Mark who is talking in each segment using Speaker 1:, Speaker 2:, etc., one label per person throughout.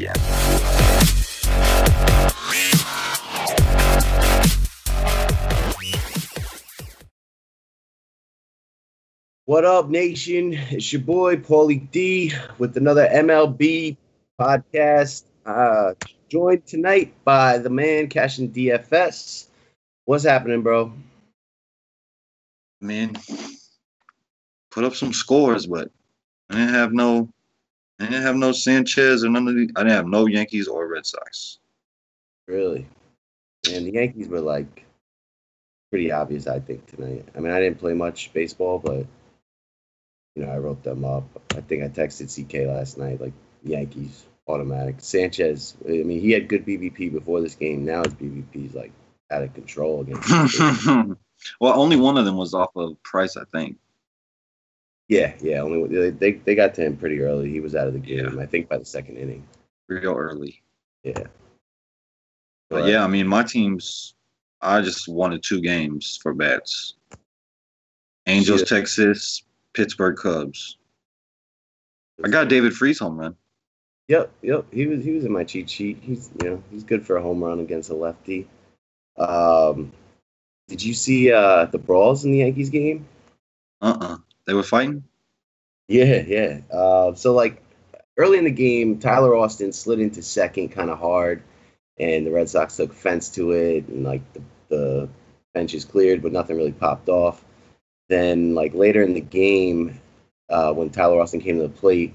Speaker 1: p.m.
Speaker 2: What up, nation? It's your boy, Paulie D, with another MLB podcast. Joined tonight by the man, CashinDFS. What's happening, bro?
Speaker 1: Man, put up some scores, but I didn't have no Sanchez or none of the. I didn't have no Yankees or Red Sox.
Speaker 2: Really? And the Yankees were like pretty obvious, I think, tonight. I mean, I didn't play much baseball, but I wrote them up. I think I texted CK last night, like Yankees automatic. Sanchez, I mean, he had good BVP before this game. Now his BVP is like out of control against.
Speaker 1: Well, only one of them was off of Price, I think.
Speaker 2: Yeah. Only they got to him pretty early. He was out of the game, I think, by the second inning.
Speaker 1: Real early.
Speaker 2: Yeah.
Speaker 1: But yeah, I mean, my teams, I just wanted 2 games for bets. Angels, Texas, Pittsburgh Cubs. I got David Freese home run.
Speaker 2: Yep. He was in my cheat sheet. He's good for a home run against a lefty. Did you see the brawls in the Yankees game?
Speaker 1: They were fighting?
Speaker 2: Yeah. So like early in the game, Tyler Austin slid into second kind of hard, and the Red Sox took offense to it, and like the bench is cleared, but nothing really popped off. Then like later in the game, when Tyler Austin came to the plate,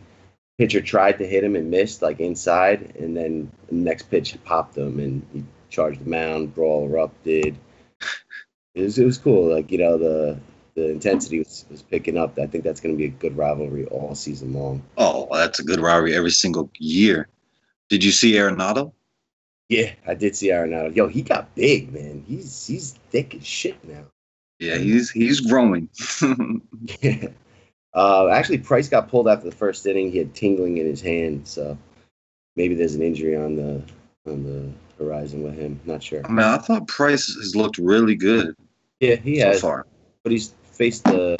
Speaker 2: pitcher tried to hit him and missed like inside, and then the next pitch popped him and he charged the mound. Brawl erupted. It was cool. Like the intensity was picking up. I think that's going to be a good rivalry all season long.
Speaker 1: Oh, that's a good rivalry every single year. Did you see Arenado?
Speaker 2: Yeah, I did see Arenado. Yo, he got big, man. He's thick as shit now.
Speaker 1: Yeah, he's growing.
Speaker 2: Yeah. Actually, Price got pulled after the first inning. He had tingling in his hand, so maybe there's an injury on the horizon with him. Not sure.
Speaker 1: I mean, I thought Price has looked really good.
Speaker 2: Yeah, he
Speaker 1: so
Speaker 2: has.
Speaker 1: Far.
Speaker 2: But he's faced the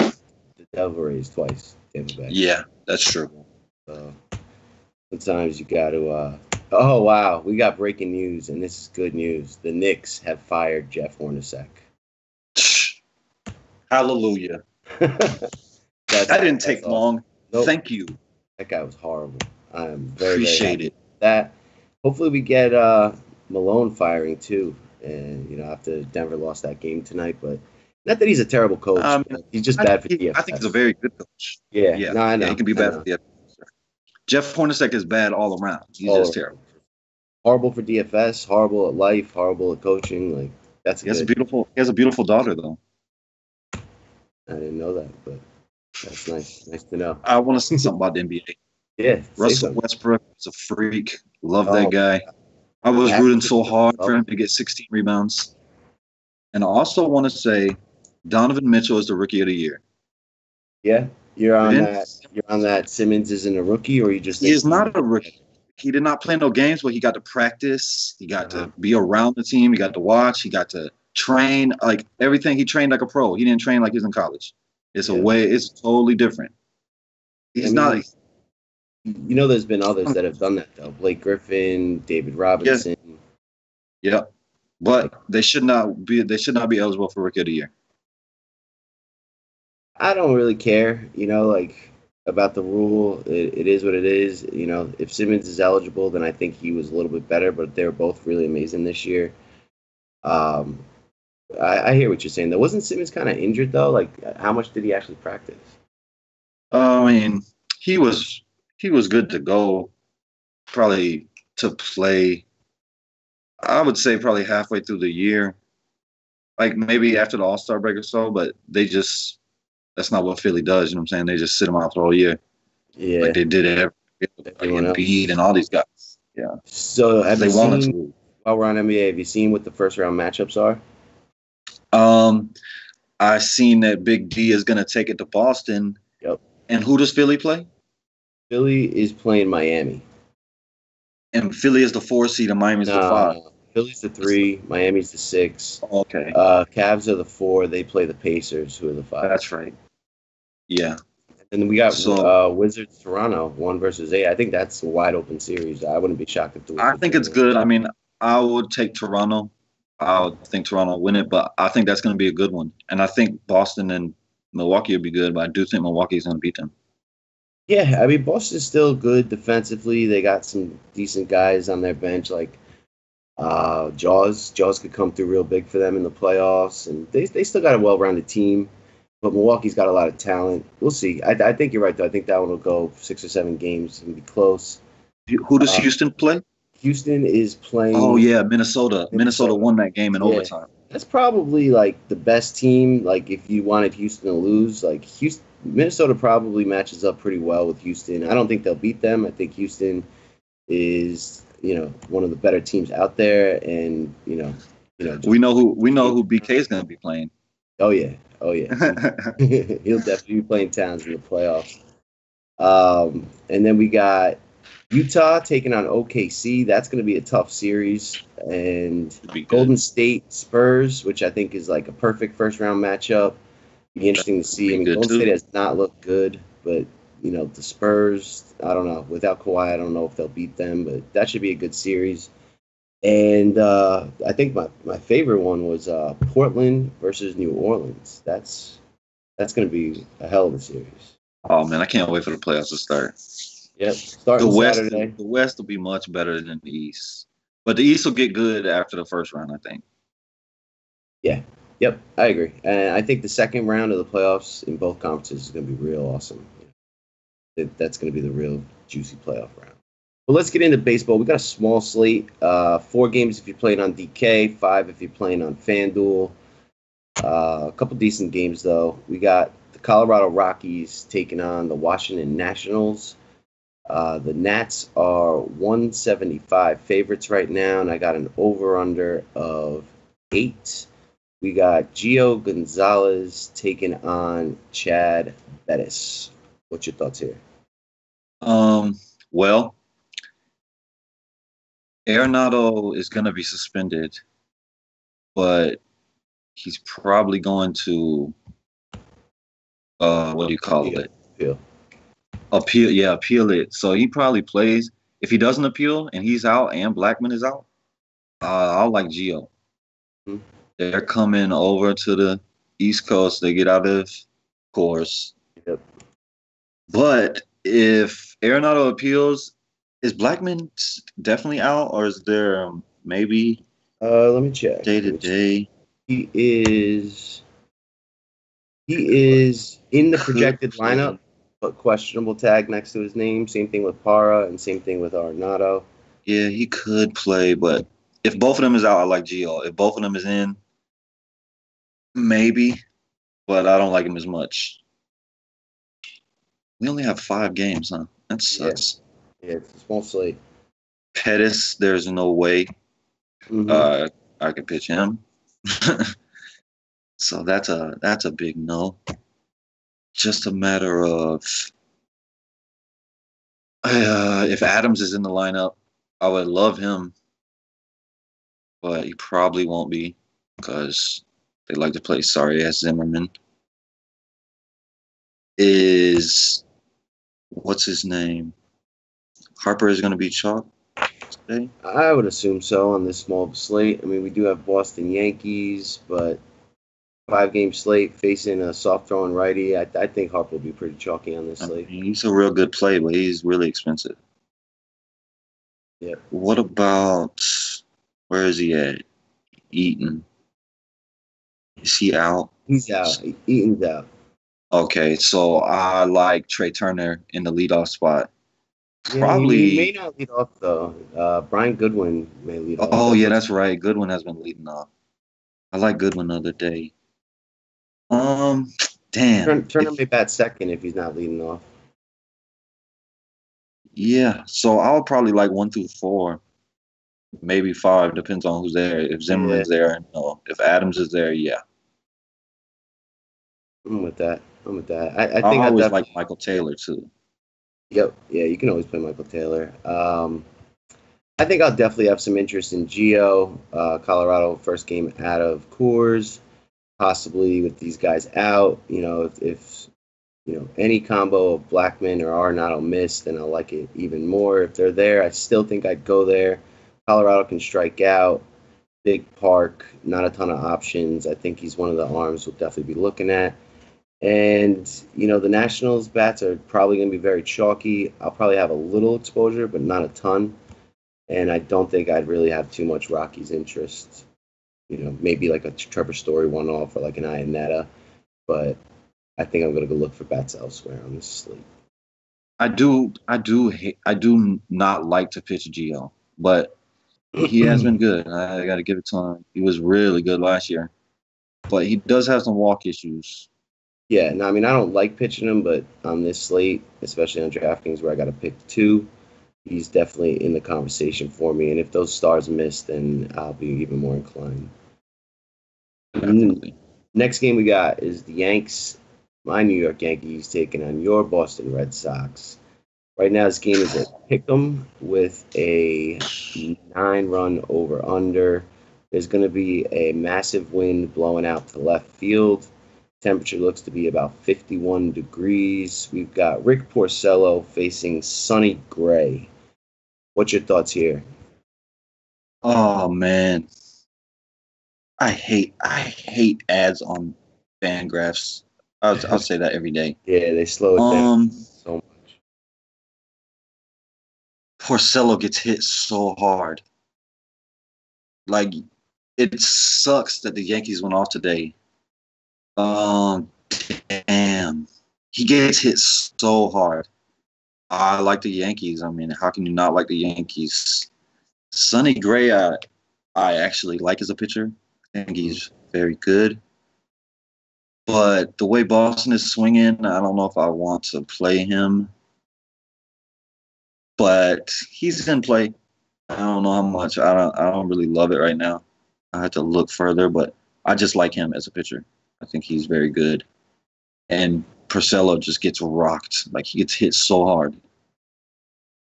Speaker 2: Devil Rays twice.
Speaker 1: Yeah, that's true.
Speaker 2: So sometimes you got to. Oh wow, we got breaking news, and this is good news. The Knicks have fired Jeff Hornacek.
Speaker 1: Hallelujah. That didn't take long. Nope. Thank you.
Speaker 2: That guy was horrible. I am very
Speaker 1: appreciate it.
Speaker 2: That hopefully we get Malone firing too. And after Denver lost that game tonight, but not that he's a terrible coach. He's just bad for DFS.
Speaker 1: I think he's a very good coach.
Speaker 2: Yeah. No, I know.
Speaker 1: He can be bad for DFS. Jeff Hornacek is bad all around. He's just terrible.
Speaker 2: Horrible for DFS. Horrible at life. Horrible at coaching. Like that's. He has
Speaker 1: a beautiful daughter though.
Speaker 2: I didn't know that, but that's nice. Nice to know.
Speaker 1: I want to see something about the NBA.
Speaker 2: Yeah.
Speaker 1: Russell Westbrook is a freak. Love that guy. I was rooting so hard for him to get 16 rebounds. And I also want to say Donovan Mitchell is the rookie of the year.
Speaker 2: Yeah. You're on that Simmons isn't a rookie, or you just
Speaker 1: he is not a rookie. He did not play no games, but he got to practice. He got to be around the team. He got to watch. He got to train like everything. He trained like a pro. He didn't train like he was in college. It's it's totally different. He's not.
Speaker 2: There's been others that have done that though. Blake Griffin, David Robinson.
Speaker 1: Yeah, but they should not be eligible for Rookie of the Year.
Speaker 2: I don't really care, about the rule. It is what it is. If Simmons is eligible, then I think he was a little bit better. But they're both really amazing this year. I hear what you're saying. Though, wasn't Simmons kind of injured though? Like, how much did he actually practice?
Speaker 1: I mean, he was good to go, probably to play. I would say probably halfway through the year, like maybe after the All-Star break or so. But that's not what Philly does. You know what I'm saying? They just sit him out for the whole year. Yeah, like they did it. Embiid and all these guys. Yeah.
Speaker 2: So while we're on NBA, have you seen what the first round matchups are?
Speaker 1: I seen that Big D is gonna take it to Boston.
Speaker 2: Yep.
Speaker 1: And who does Philly play?
Speaker 2: Philly is playing Miami.
Speaker 1: And Philly is the 4 seed and Miami's the 5.
Speaker 2: Philly's the 3, Miami's the 6.
Speaker 1: Okay.
Speaker 2: Cavs are the 4. They play the Pacers, who are the 5.
Speaker 1: That's right. Yeah.
Speaker 2: And we got
Speaker 1: So
Speaker 2: Wizards Toronto 1-8. I think that's a wide open series. I wouldn't be shocked if the
Speaker 1: I
Speaker 2: Wizards
Speaker 1: think it's
Speaker 2: win it.
Speaker 1: good. I mean, I would take Toronto. I would think Toronto will win it, but I think that's going to be a good one. And I think Boston and Milwaukee will be good, but I do think Milwaukee is going to beat them.
Speaker 2: Yeah, I mean Boston's still good defensively. They got some decent guys on their bench, like Jaws. Jaws could come through real big for them in the playoffs, and they still got a well-rounded team. But Milwaukee's got a lot of talent. We'll see. I think you're right though. I think that one will go 6 or 7 games and be close.
Speaker 1: Who does
Speaker 2: Uh,
Speaker 1: Houston play?
Speaker 2: Houston is
Speaker 1: Oh
Speaker 2: playing
Speaker 1: yeah, Minnesota. Minnesota
Speaker 2: Minnesota.
Speaker 1: won that game in
Speaker 2: Yeah,
Speaker 1: overtime.
Speaker 2: that's probably like the best team. Like if you wanted Houston to lose, like Houston, Minnesota probably matches up pretty well with Houston. I don't think they'll beat them. I think Houston is one of the better teams out there, and just,
Speaker 1: We know who BK is going to be playing.
Speaker 2: oh yeah, he'll definitely be playing Towns in the playoffs. And then we got Utah taking on OKC. That's going to be a tough series. And Golden State Spurs, which I think is like a perfect first round matchup. Be interesting to see. I mean, Golden State has not looked good, but the Spurs, I don't know. Without Kawhi, I don't know if they'll beat them, but that should be a good series. And I think my favorite one was Portland versus New Orleans. That's going to be a hell of a series.
Speaker 1: Oh man, I can't wait for the playoffs to start.
Speaker 2: Yep, starting Saturday.
Speaker 1: The West will be much better than the East, but the East will get good after the first round, I think.
Speaker 2: Yeah, yep, I agree, and I think the second round of the playoffs in both conferences is going to be real awesome. That's going to be the real juicy playoff round. But let's get into baseball. We got a small slate. 4 games if you're playing on DK, 5 if you're playing on FanDuel. A couple decent games though. We got the Colorado Rockies taking on the Washington Nationals. The Nats are 175 favorites right now, and I got an over-under of 8. We got Gio Gonzalez taking on Chad Bettis. What's your thoughts here?
Speaker 1: Well, Arenado is going to be suspended, but he's probably going to what do you call it? Appeal it. So he probably plays. If he doesn't appeal and he's out and Blackman is out, I'll like Gio. Mm-hmm. They're coming over to the East Coast. They get out of course.
Speaker 2: Yep.
Speaker 1: But if Arenado appeals, is Blackman definitely out, or is there maybe?
Speaker 2: Let me check.
Speaker 1: Day to day.
Speaker 2: He is in the projected lineup, but questionable tag next to his name. Same thing with Parra and same thing with Arenado.
Speaker 1: Yeah, he could play, but if both of them is out, I like Gio. If both of them is in, maybe, but I don't like him as much. We only have 5 games, huh? That sucks.
Speaker 2: Yeah, it's a small slate.
Speaker 1: Pettis, there's no way I could pitch him. So that's a big no. Just a matter of if Adams is in the lineup, I would love him, but he probably won't be because they like to play sorry-ass Zimmerman. What's his name? Harper is going to be chalk today?
Speaker 2: I would assume so on this small slate. I mean, we do have Boston Yankees, but 5-game slate facing a soft-throwing righty. I think Harper will be pretty chalky on this slate.
Speaker 1: He's a real good play, but he's really expensive.
Speaker 2: Yeah.
Speaker 1: What about where is he at? Eaton. Is he out?
Speaker 2: He's out. Eaton's out.
Speaker 1: Okay, so I like Trey Turner in the leadoff spot.
Speaker 2: Probably he may not lead off though. Brian Goodwin may lead off.
Speaker 1: Oh yeah, that's right. Goodwin has been leading off. I like Goodwin the other day. Damn.
Speaker 2: Turner may bat second if he's not leading off.
Speaker 1: Yeah, so I'll probably like 1 through 4, maybe 5, depends on who's there. If Zimmerman's there, no. If Adams is there, yeah.
Speaker 2: I'm with that. I think
Speaker 1: I always like Michael Taylor too.
Speaker 2: Yep. Yeah, you can always play Michael Taylor. I think I'll definitely have some interest in Gio. Colorado first game out of Coors, possibly with these guys out. If any combo of Blackman or Arenado missed, then I'll like it even more. If they're there, I still think I'd go there. Colorado can strike out. Big park, not a ton of options. I think he's one of the arms we'll definitely be looking at. And, the Nationals bats are probably going to be very chalky. I'll probably have a little exposure, but not a ton. And I don't think I'd really have too much Rockies interest. Maybe like a Trevor Story one-off or like an Iannetta. But I think I'm going to go look for bats elsewhere on this slate.
Speaker 1: I do not like to pitch Gio, but he has been good. I got to give it to him. He was really good last year, but he does have some walk issues.
Speaker 2: Yeah, no, I mean, I don't like pitching him, but on this slate, especially on DraftKings where I got to pick two, he's definitely in the conversation for me. And if those stars miss, then I'll be even more inclined.
Speaker 1: Definitely.
Speaker 2: Next game we got is the Yanks, my New York Yankees, taking on your Boston Red Sox. Right now, this game is a pick'em with a 9-run over/under. There's going to be a massive wind blowing out to left field. Temperature looks to be about 51 degrees. We've got Rick Porcello facing Sonny Gray. What's your thoughts here?
Speaker 1: Oh man, I hate ads on FanGraphs. I'll say that every day.
Speaker 2: Yeah, they slow it down so much.
Speaker 1: Porcello gets hit so hard. Like, it sucks that the Yankees went off today. Damn. He gets hit so hard. I like the Yankees. I mean, how can you not like the Yankees? Sonny Gray, I actually like as a pitcher. I think he's very good. But the way Boston is swinging, I don't know if I want to play him. But he's in play. I don't know how much. I don't really love it right now. I have to look further, but I just like him as a pitcher. I think he's very good. And Porcello just gets rocked. Like, he gets hit so hard.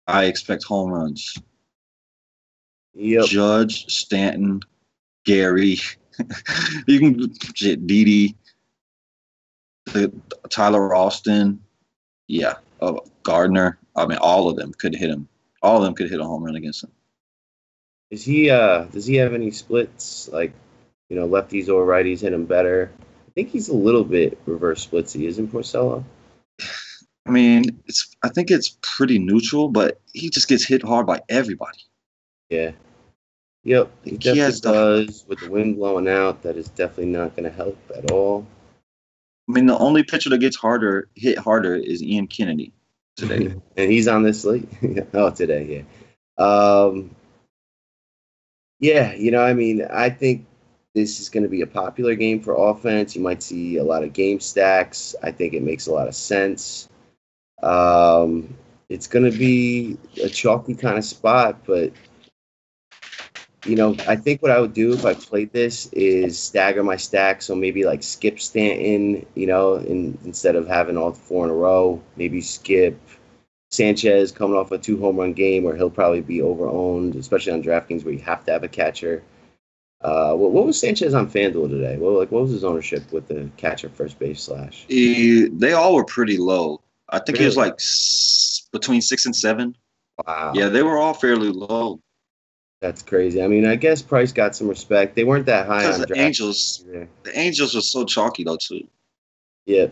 Speaker 1: I expect home runs.
Speaker 2: Yep.
Speaker 1: Judge, Stanton, Gary, you can Didi, Tyler Austin, Gardner. I mean, all of them could hit him. All of them could hit a home run against him.
Speaker 2: Is he? Does he have any splits? Like, lefties or righties hit him better? I think he's a little bit reverse splitsy, isn't Porcello?
Speaker 1: I mean, I think it's pretty neutral, but he just gets hit hard by everybody.
Speaker 2: Yeah. Yep, he definitely does. With the wind blowing out, that is definitely not going to help at all.
Speaker 1: I mean, the only pitcher that gets hit harder is Ian Kennedy today.
Speaker 2: And he's on this slate? Oh, today, yeah. Yeah, I mean, I think this is going to be a popular game for offense. You might see a lot of game stacks. I think it makes a lot of sense. It's going to be a chalky kind of spot, but I think what I would do if I played this is stagger my stack. So maybe like skip Stanton, instead of having all 4 in a row, maybe skip Sanchez coming off a 2 home run game where he'll probably be over-owned, especially on DraftKings where you have to have a catcher. What was Sanchez on FanDuel today? What was his ownership with the catcher first base slash?
Speaker 1: They all were pretty low. I think
Speaker 2: Really?
Speaker 1: It was like between 6 and 7.
Speaker 2: Wow.
Speaker 1: Yeah, they were all fairly low.
Speaker 2: That's crazy. I mean, I guess Price got some respect. They weren't that high on
Speaker 1: the Angels. The Angels were so chalky though too.
Speaker 2: Yeah.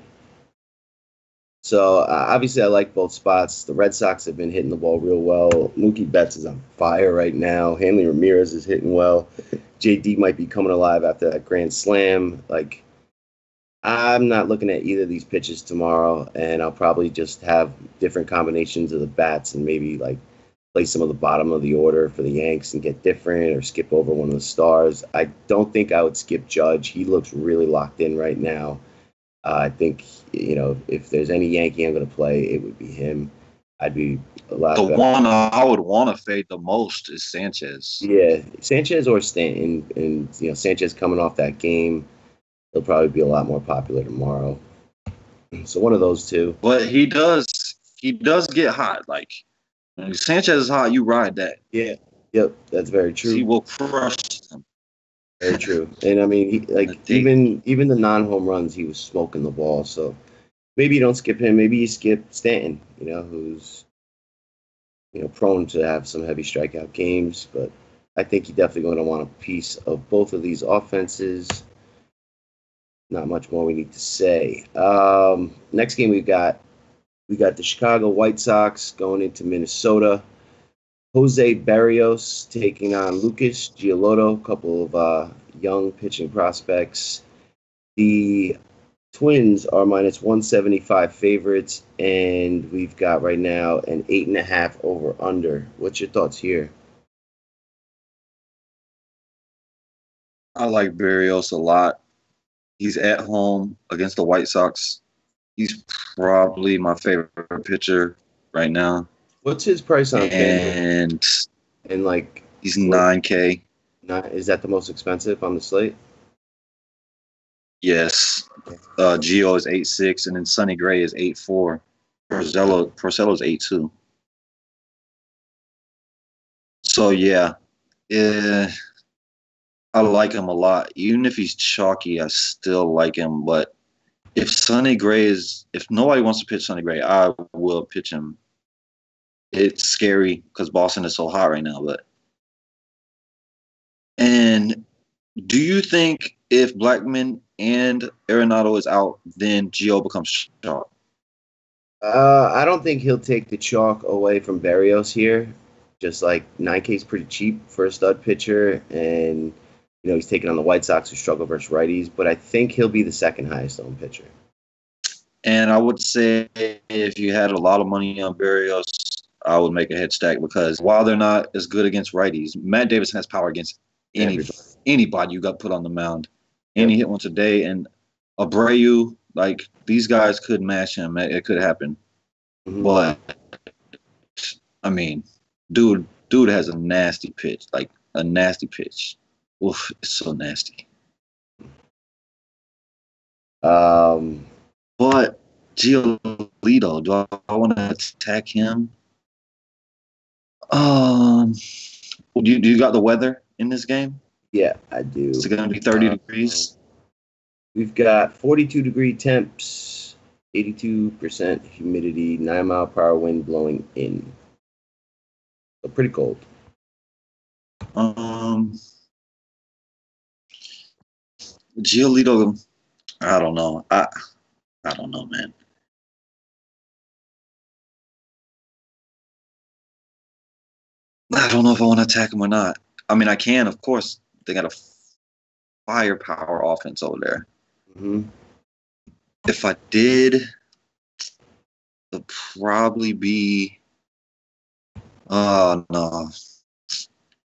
Speaker 2: So obviously, I like both spots. The Red Sox have been hitting the ball real well. Mookie Betts is on fire right now. Hanley Ramirez is hitting well. JD might be coming alive after that grand slam. Like, I'm not looking at either of these pitches tomorrow, and I'll probably just have different combinations of the bats and maybe like play some of the bottom of the order for the Yanks and get different or skip over one of the stars. I don't think I would skip Judge. He looks really locked in right now. I think, if there's any Yankee I'm going to play, it would be him. I'd be a lot better.
Speaker 1: The one I would want to fade the most is Sanchez.
Speaker 2: Yeah, Sanchez or Stanton. And Sanchez coming off that game, he'll probably be a lot more popular tomorrow. So one of those two.
Speaker 1: But he does get hot. Like, when Sanchez is hot, you ride that.
Speaker 2: Yeah. Yep, that's very true.
Speaker 1: He will crush them.
Speaker 2: Very true. And I mean, even the non-home runs, he was smoking the ball. So maybe you don't skip him. Maybe you skip Stanton, who's prone to have some heavy strikeout games. But I think you're definitely going to want a piece of both of these offenses. Not much more we need to say. Next game we got the Chicago White Sox going into Minnesota. Jose Barrios taking on Lucas Giolito, a couple of young pitching prospects. The Twins are minus 175 favorites, and we've got right now an 8.5 over/under. What's your thoughts here?
Speaker 1: I like Barrios a lot. He's at home against the White Sox. He's probably my favorite pitcher right now.
Speaker 2: What's his price on
Speaker 1: FanDuel? And
Speaker 2: like
Speaker 1: he's $9K.
Speaker 2: Is that the most expensive on the slate?
Speaker 1: Yes. Gio is 8.6, and then Sonny Gray is 8.4. Porcello's 8.2. So yeah, I like him a lot. Even if he's chalky, I still like him. But if nobody wants to pitch Sonny Gray, I will pitch him. It's scary because Boston is so hot right now. And do you think if Blackman and Arenado is out, then Gio becomes chalk?
Speaker 2: I don't think he'll take the chalk away from Barrios here. Just like 9K is pretty cheap for a stud pitcher, and he's taking on the White Sox who struggle versus righties. But I think he'll be the second highest owned pitcher. And
Speaker 1: I would say if you had a lot of money on Barrios, I would make a head stack because while they're not as good against righties, Matt Davidson has power against anybody you got put on the mound. And he hit one today, and Abreu, like these guys could match him. It could happen. Mm-hmm. But I mean, dude has a nasty pitch, like a nasty pitch. Oof, it's so nasty. But Giolito, do I want to attack him? Do you got the weather in this game?
Speaker 2: Yeah, I do.
Speaker 1: Is it going to be 30 degrees?
Speaker 2: We've got 42-degree temps, 82% humidity, 9-mile-per-hour wind blowing in. So pretty cold.
Speaker 1: Giolito, I don't know. I don't know, man. I don't know if I want to attack him or not. I mean, I can, of course. They got a firepower offense over there. Mm-hmm. If I did, it'd probably be no.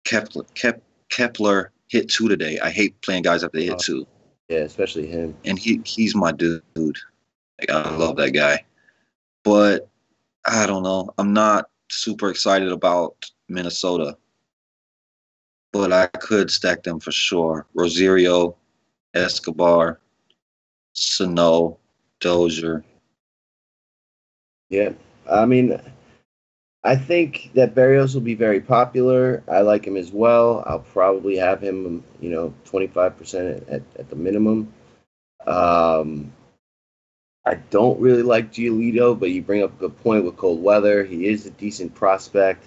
Speaker 1: Kepler hit 2 today. I hate playing guys after they hit 2.
Speaker 2: Yeah, especially him.
Speaker 1: And he's my dude. Like, I love that guy. But I don't know. I'm not super excited about Minnesota. But I could stack them for sure. Rosario, Escobar, Sano, Dozier.
Speaker 2: Yeah. I mean, I think that Barrios will be very popular. I like him as well. I'll probably have him, 25% at the minimum. I don't really like Giolito, but you bring up a good point with cold weather. He is a decent prospect.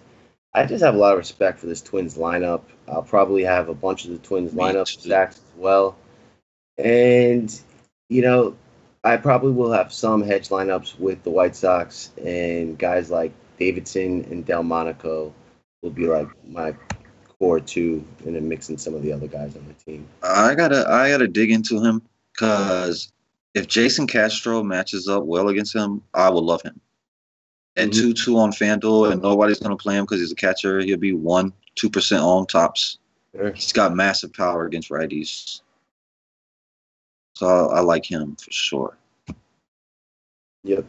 Speaker 2: I just have a lot of respect for this Twins lineup. I'll probably have a bunch of the Twins lineup stacks as well. And, I probably will have some hedge lineups with the White Sox, and guys like Davidson and Delmonico will be like my core 2, and then mixing some of the other guys on the team.
Speaker 1: I gotta dig into him because if Jason Castro matches up well against him, I will love him. At 2-2 on FanDuel, and nobody's going to play him because he's a catcher. He'll be 1-2% on tops. Sure. He's got massive power against righties. So I like him for sure.
Speaker 2: Yep.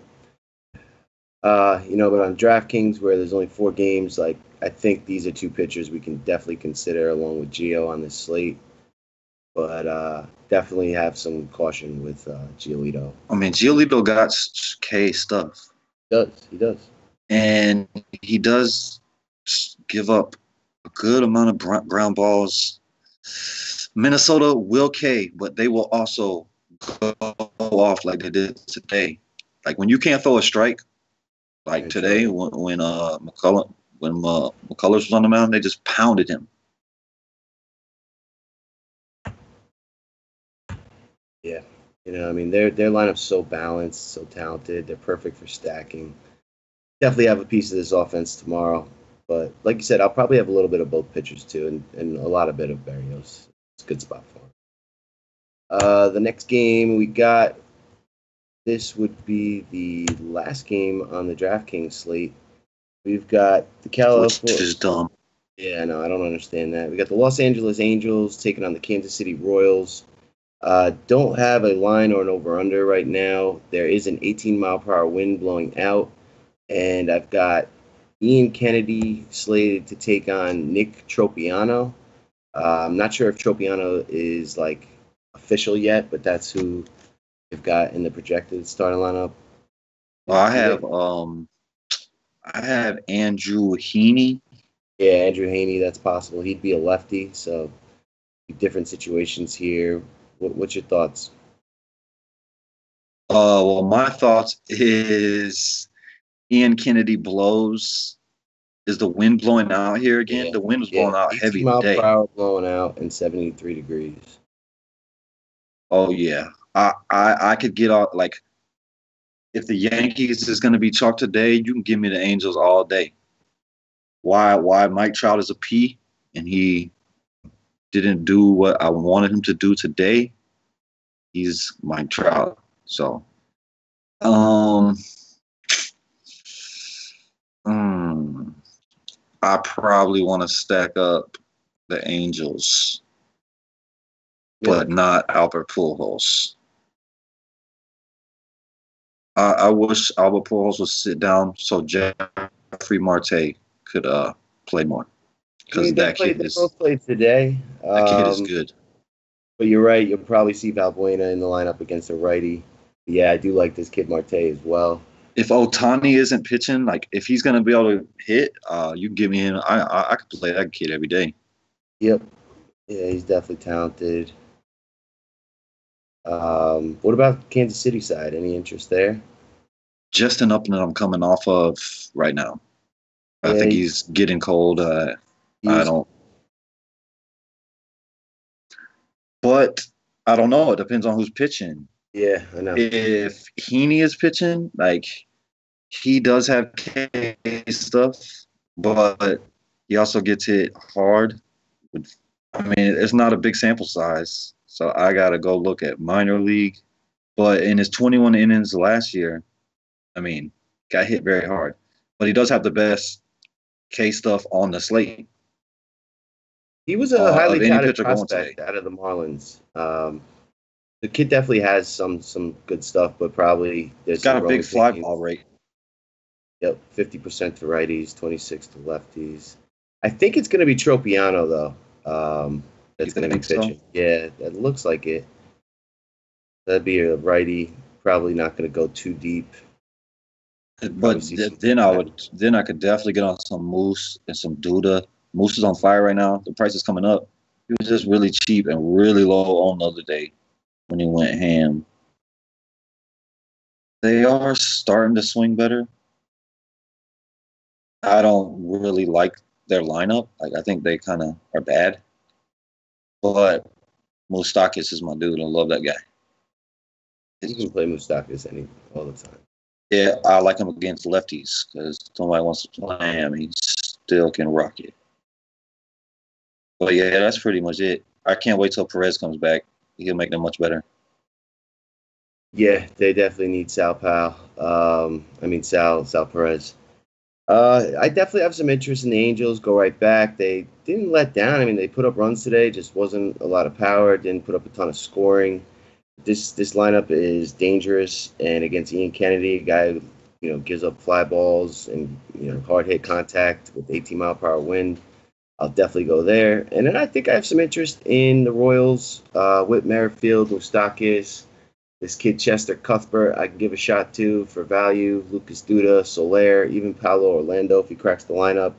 Speaker 2: But on DraftKings, where there's only 4 games, I think these are 2 pitchers we can definitely consider along with Gio on this slate. But definitely have some caution with Giolito.
Speaker 1: I mean, Giolito got K stuff.
Speaker 2: He does.
Speaker 1: And he does give up a good amount of ground balls. Minnesota will K, but they will also go off like they did today. Like when you can't throw a strike, like
Speaker 2: Yeah,
Speaker 1: today
Speaker 2: true.
Speaker 1: when McCullers was on the mound, they just pounded him.
Speaker 2: Yeah. I mean, their lineup's so balanced, so talented. They're perfect for stacking. Definitely have a piece of this offense tomorrow. But like you said, I'll probably have a little bit of both pitchers too, and a lot of bit of Berrios. It's a good spot for him. The next game we got, this would be the last game on the DraftKings slate. We've got the
Speaker 1: Which
Speaker 2: California.
Speaker 1: is dumb.
Speaker 2: Yeah, no, I don't understand that. We got the Los Angeles Angels taking on the Kansas City Royals. Don't have a line or an over/under right now. There is an 18-mile-per-hour wind blowing out, and I've got Ian Kennedy slated to take on Nick Tropiano. I'm not sure if Tropiano is like official yet, but that's who they've got in the projected starting lineup.
Speaker 1: Well, I have Andrew Heaney.
Speaker 2: Yeah, Andrew Haney, that's possible. He'd be a lefty, so different situations here. What's your thoughts?
Speaker 1: Well, my thoughts is Ian Kennedy blows. Is the wind blowing out here again?
Speaker 2: Yeah,
Speaker 1: The wind was
Speaker 2: yeah,
Speaker 1: blowing out
Speaker 2: 18
Speaker 1: heavy
Speaker 2: mile per
Speaker 1: today.
Speaker 2: hour blowing out and 73 degrees.
Speaker 1: Oh yeah, I could get out like if the Yankees is going to be chalked today, you can give me the Angels all day. Why Mike Trout is a P and he didn't do what I wanted him to do today? He's Mike Trout. So, um, mm, I probably want to stack up the Angels,
Speaker 2: Yep.
Speaker 1: but not Albert Pujols. I wish Albert Pujols would sit down so Jeffrey Marte could play more
Speaker 2: I mean,
Speaker 1: because that
Speaker 2: they both played today.
Speaker 1: kid is good.
Speaker 2: But you're right. You'll probably see Valbuena in the lineup against a righty. Yeah, I do like this kid Marte as well.
Speaker 1: If Otani isn't pitching, like if he's gonna be able to hit, you can give me him. I could play that kid every day.
Speaker 2: Yep. Yeah, he's definitely talented. What about Kansas City side? Any interest there?
Speaker 1: Just an up that I'm coming off of right now. I
Speaker 2: Yeah,
Speaker 1: think he's getting cold. I don't, but I don't know. It depends on who's pitching.
Speaker 2: Yeah, I know.
Speaker 1: If Heaney is pitching, like he does have K stuff, but he also gets hit hard. I mean, it's not a big sample size, so I gotta go look at minor league. But in his 21 innings last year, I mean, got hit very hard. But he does have the best K stuff on the slate
Speaker 2: He was a highly
Speaker 1: of any
Speaker 2: touted
Speaker 1: pitcher going today.
Speaker 2: prospect out of the Marlins. The kid definitely has some good stuff, but probably there's
Speaker 1: He's got
Speaker 2: some
Speaker 1: a big
Speaker 2: growing
Speaker 1: fly
Speaker 2: pains.
Speaker 1: ball rate.
Speaker 2: Yep, 50% to righties, 26 to lefties. I think it's going to be Tropiano though. That's going to be pitching. So? Yeah, that looks like it. That'd be a righty. Probably not going to go too deep.
Speaker 1: But then I could definitely get on some Moose and some Duda. Moose is on fire right now. The price is coming up. He was just really cheap and really low on the other day when he went ham. They are starting to swing better. I don't really like their lineup. Like I think they kind of are bad. But Moustakis is my dude. I love that guy.
Speaker 2: You can play Moustakis all the time.
Speaker 1: Yeah, I like him against lefties because somebody wants to play him. He still can rock it. But yeah, that's pretty much it. I can't wait till Perez comes back. He'll make them much better.
Speaker 2: Yeah, they definitely need Sal Perez. I definitely have some interest in the Angels. Go right back. They didn't let down. I mean, they put up runs today. Just wasn't a lot of power. Didn't put up a ton of scoring. This lineup is dangerous, and against Ian Kennedy, a guy who gives up fly balls and hard hit contact with 18-mile-per-hour wind, I'll definitely go there. And then I think I have some interest in the Royals. Whit Merrifield, Moustakis, this kid Chester Cuthbert, I can give a shot to for value. Lucas Duda, Soler, even Paolo Orlando if he cracks the lineup.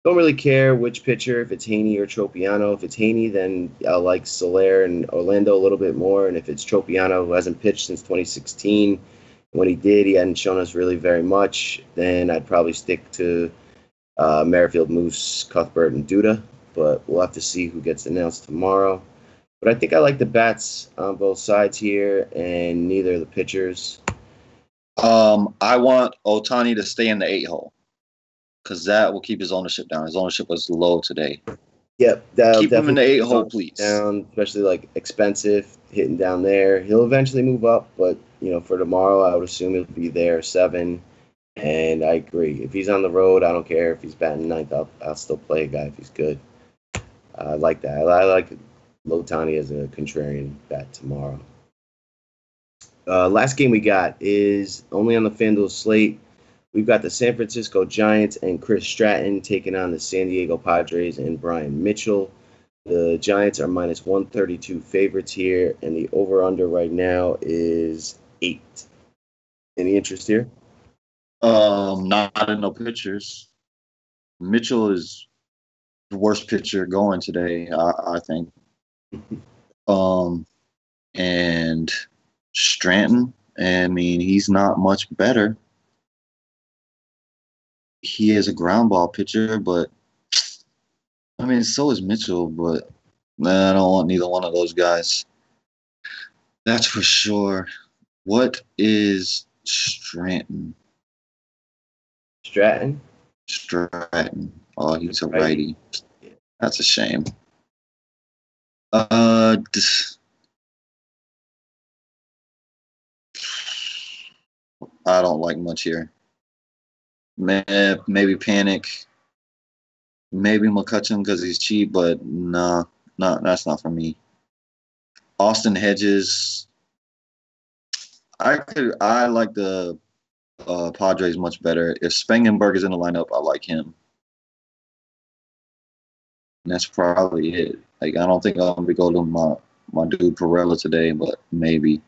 Speaker 2: Don't really care which pitcher, if it's Haney or Tropiano. If it's Haney, then I'll like Soler and Orlando a little bit more. And if it's Tropiano, who hasn't pitched since 2016, When he did, he hadn't shown us really very much. Then I'd probably stick to Merrifield, Moose, Cuthbert, and Duda. But we'll have to see who gets announced tomorrow. But I think I like the bats on both sides here, and neither of the pitchers.
Speaker 1: I want Otani to stay in the 8 hole because that will keep his ownership down. His ownership was low today.
Speaker 2: Yep,
Speaker 1: keep him in the 8 hole, please.
Speaker 2: Down, especially like expensive hitting down there. He'll eventually move up, but for tomorrow, I would assume he'll be there 7. And I agree. If he's on the road, I don't care if he's batting 9th. I'll still play a guy if he's good. I like that. I like Otani as a contrarian bat tomorrow. Last game we got is only on the FanDuel slate. We've got the San Francisco Giants and Chris Stratton taking on the San Diego Padres and Brian Mitchell. The Giants are minus 132 favorites here, and the over-under right now is 8. Any interest here?
Speaker 1: Not in no pitchers. Mitchell is the worst pitcher going today, I think. And Stratton, I mean, he's not much better. He is a ground ball pitcher, but I mean, so is Mitchell, but I don't want neither one of those guys. That's for sure. What is Stratton?
Speaker 2: Stratton?
Speaker 1: Stratton. Oh, he's a righty. That's a shame. I don't like much here. Maybe Panic. Maybe McCutcheon because he's cheap, but no, that's not for me. Austin Hedges. I like the Padres much better. If Spangenberg is in the lineup, I like him. And that's probably it. Like, I don't think I'm gonna be going to my dude Perella today, but maybe.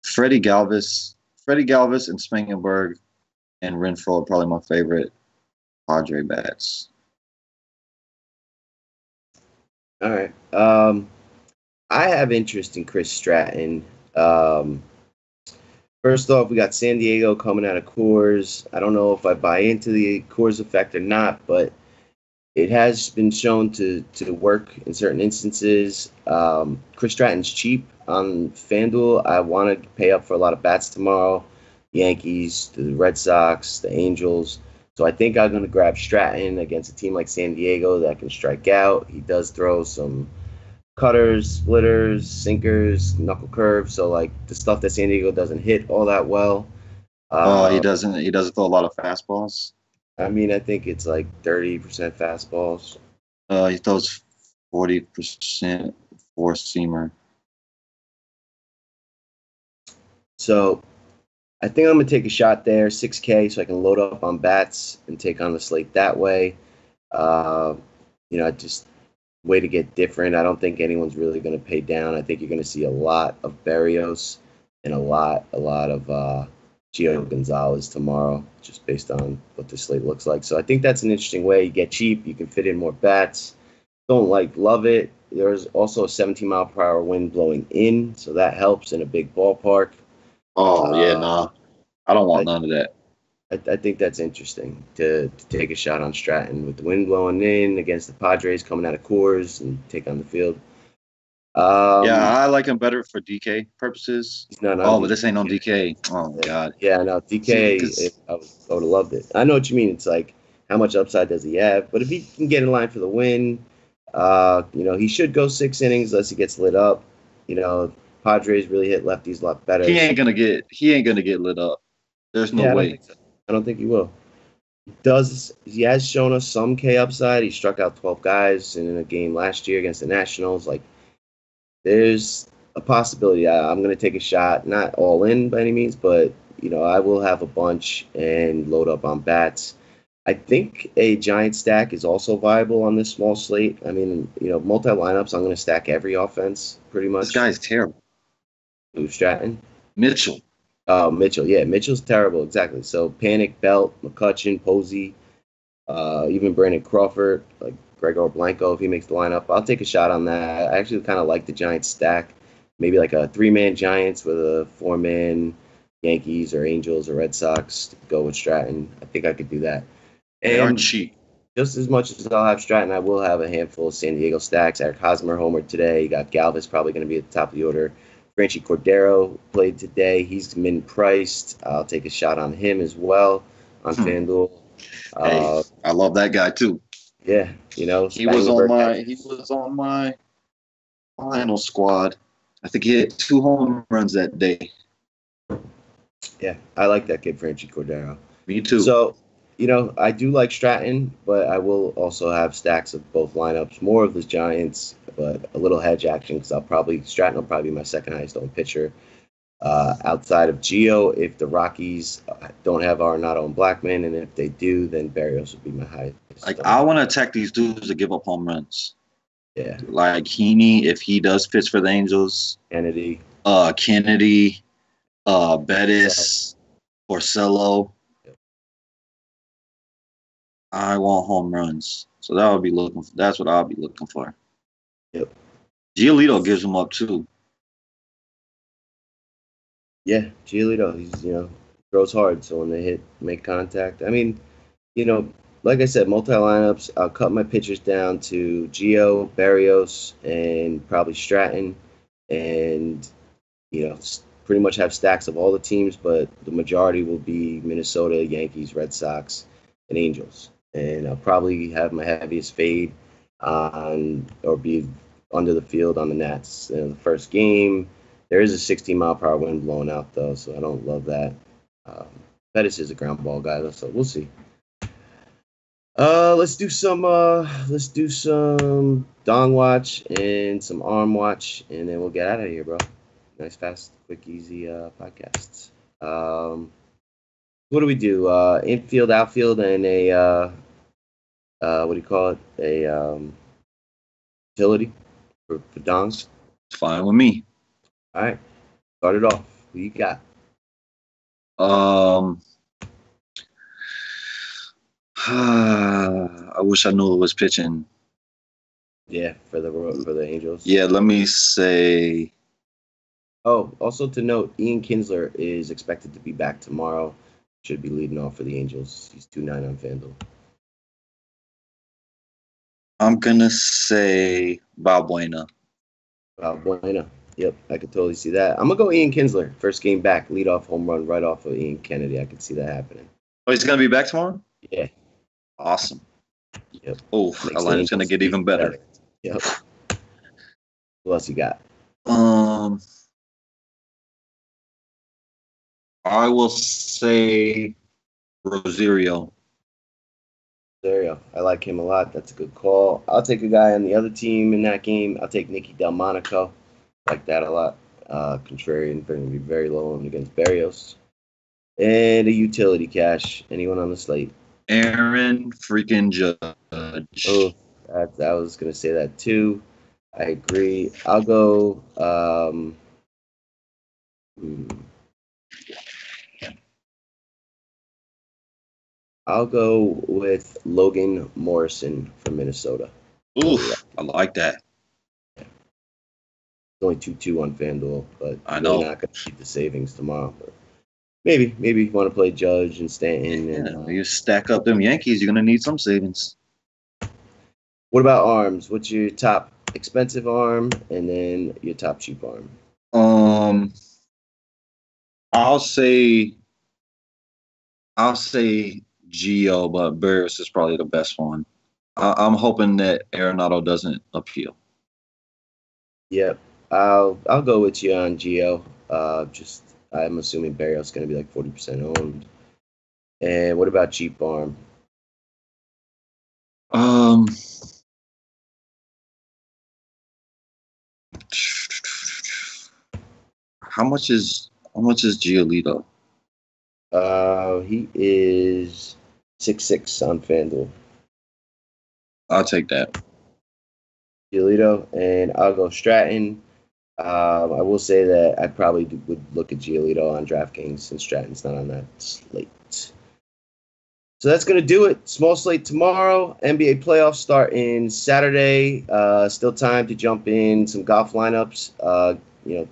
Speaker 1: Freddie Galvis and Spangenberg and Renfroe are probably my favorite Padre bats.
Speaker 2: All right. I have interest in Chris Stratton. First off, we got San Diego coming out of Coors. I don't know if I buy into the Coors effect or not, but it has been shown to work in certain instances. Chris Stratton's cheap on FanDuel. I want to pay up for a lot of bats tomorrow. Yankees, the Red Sox, the Angels. So I think I'm going to grab Stratton against a team like San Diego that can strike out. He does throw some cutters, splitters, sinkers, knuckle curves. So like the stuff that San Diego doesn't hit all that well.
Speaker 1: He doesn't throw a lot of fastballs.
Speaker 2: I mean, I think it's like 30% fastballs.
Speaker 1: He throws 40% four-seamer.
Speaker 2: So I think I'm going to take a shot there, 6K, so I can load up on bats and take on the slate that way. Just way to get different. I don't think anyone's really going to pay down. I think you're going to see a lot of Berrios and a lot of Gio Gonzalez tomorrow, just based on what the slate looks like. So I think that's an interesting way. You get cheap. You can fit in more bats. Don't love it. There's also a 17-mile-per-hour wind blowing in, so that helps in a big ballpark.
Speaker 1: Oh, yeah, nah. I don't want none of that.
Speaker 2: I think that's interesting to take a shot on Stratton with the wind blowing in against the Padres coming out of Coors and take on the field.
Speaker 1: I like him better for DK purposes.
Speaker 2: But
Speaker 1: this ain't on DK. Oh, my God.
Speaker 2: Yeah, no, DK, I would have loved it. I know what you mean. It's like, how much upside does he have? But if he can get in line for the win, he should go 6 innings unless he gets lit up. Padres really hit lefties a lot better.
Speaker 1: He ain't gonna get lit up. There's no way.
Speaker 2: I don't think he will. He has shown us some K upside. He struck out 12 guys in a game last year against the Nationals. Like, there's a possibility. I'm going to take a shot, not all in by any means, but I will have a bunch and load up on bats. I think a giant stack is also viable on this small slate. I mean, multi lineups. I'm going to stack every offense pretty much.
Speaker 1: This guy's terrible.
Speaker 2: Who, Stratton?
Speaker 1: Mitchell.
Speaker 2: Oh, Mitchell. Yeah, Mitchell's terrible. Exactly. So Panic, Belt, McCutcheon, Posey, even Brandon Crawford, like Gregor Blanco, if he makes the lineup. I'll take a shot on that. I actually kind of like the Giants stack. Maybe like a 3-man Giants with a 4-man Yankees or Angels or Red Sox to go with Stratton. I think I could do that.
Speaker 1: They are
Speaker 2: And
Speaker 1: cheap.
Speaker 2: just as much as I'll have Stratton, I will have a handful of San Diego stacks. Eric Hosmer homered today. You got Galvis probably going to be at the top of the order. Franchi Cordero played today. He's min priced. I'll take a shot on him as well on FanDuel.
Speaker 1: Hey, I love that guy too.
Speaker 2: Yeah,
Speaker 1: he was on my final squad. I think he hit 2 home runs that day.
Speaker 2: Yeah, I like that kid, Franchi Cordero.
Speaker 1: Me too.
Speaker 2: So, I do like Stratton, but I will also have stacks of both lineups. More of the Giants, but a little hedge action because Stratton will probably be my second highest owned pitcher. Outside of Gio, if the Rockies don't have Arenado and Blackman, and if they do, then Barrios would be my highest.
Speaker 1: I want to attack these dudes to give up home runs.
Speaker 2: Yeah.
Speaker 1: Like Heaney, if he does pitch for the Angels.
Speaker 2: Kennedy,
Speaker 1: Bettis, Porcello. Yep. I want home runs, so that's what I'll be looking for.
Speaker 2: Yep.
Speaker 1: Giolito gives them up too.
Speaker 2: Yeah, Giolito, he's throws hard, so when they make contact. I mean, like I said, multi lineups. I'll cut my pitchers down to Gio, Barrios, and probably Stratton, and pretty much have stacks of all the teams, but the majority will be Minnesota, Yankees, Red Sox, and Angels. And I'll probably have my heaviest fade on or be under the field on the Nats. The first game, there is a 16-mile-per-hour wind blowing out, though, so I don't love that. Pettis is a ground ball guy, though, so we'll see. Let's do some Dong watch and some arm watch, and then we'll get out of here, bro. Nice, fast, quick, easy podcasts. What do we do? Infield, outfield, and a what do you call it? A utility for Dongs.
Speaker 1: It's fine with me.
Speaker 2: All right, start it off. Who you got?
Speaker 1: I wish I knew it was pitching.
Speaker 2: Yeah, for the Angels.
Speaker 1: Yeah, let me say.
Speaker 2: Oh, also to note, Ian Kinsler is expected to be back tomorrow. Should be leading off for the Angels. He's 2.9 on FanDuel.
Speaker 1: I'm gonna say Balbuena.
Speaker 2: Balbuena. Yep, I could totally see that. I'm gonna go Ian Kinsler. First game back, leadoff home run right off of Ian Kennedy. I could see that happening.
Speaker 1: Oh, he's gonna be back tomorrow?
Speaker 2: Yeah.
Speaker 1: Awesome.
Speaker 2: Yep.
Speaker 1: Oh, Atlanta's gonna get even better.
Speaker 2: Yep. Who else you got?
Speaker 1: I will say Rosario.
Speaker 2: I like him a lot. That's a good call. I'll take a guy on the other team in that game. I'll take Nicky Delmonico. Like that a lot. Contrarian, going to be very low on against Barrios. And a utility cash. Anyone on the slate?
Speaker 1: Aaron freaking Judge.
Speaker 2: Oh, I was going to say that too. I agree. I'll go. I'll go with Logan Morrison from Minnesota.
Speaker 1: Ooh, I like that.
Speaker 2: It's only 2-2 on FanDuel, but I'm not going to keep the savings tomorrow. But maybe you want to play Judge and Stanton. And
Speaker 1: you stack up them Yankees, you're going to need some savings.
Speaker 2: What about arms? What's your top expensive arm and then your top cheap arm?
Speaker 1: I'll say Gio, but Barrios is probably the best one. I'm hoping that Arenado doesn't appeal.
Speaker 2: Yep, I'll go with you on Gio. I'm assuming Barrios is going to be like 40% owned. And what about cheap arm?
Speaker 1: How much is Giolito?
Speaker 2: He is 6.6 on FanDuel.
Speaker 1: I'll take that.
Speaker 2: Giolito, and I'll go Stratton. I will say that I probably would look at Giolito on DraftKings since Stratton's not on that slate. So that's going to do it. Small slate tomorrow. NBA playoffs start in Saturday. Still time to jump in some golf lineups.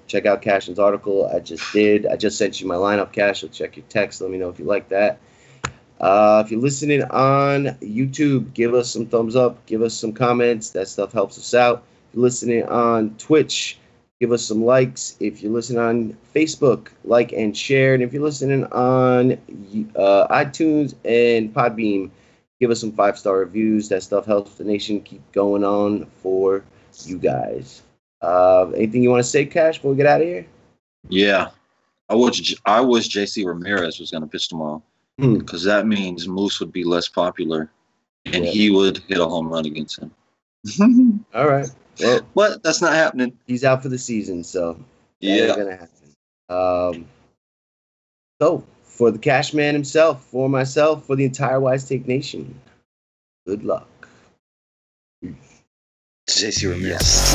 Speaker 2: Check out Cashin's article. I just sent you my lineup, Cash. So check your text. Let me know if you like that. If you're listening on YouTube, give us some thumbs up. Give us some comments. That stuff helps us out. If you're listening on Twitch, give us some likes. If you're listening on Facebook, like and share. And if you're listening on iTunes and Podbeam, give us some 5-star reviews. That stuff helps the nation keep going on for you guys. Anything you want to say, Cash, before we get out of here?
Speaker 1: Yeah. I wish JC Ramirez was going to pitch tomorrow, because that means Moose would be less popular, and he would hit a home run against him.
Speaker 2: All right. Well,
Speaker 1: but that's not happening.
Speaker 2: He's out for the season, so that
Speaker 1: ain't
Speaker 2: going to happen. So, for the Cash Man himself, for myself, for the entire Wise Take Nation, good luck.
Speaker 1: JC Ramirez.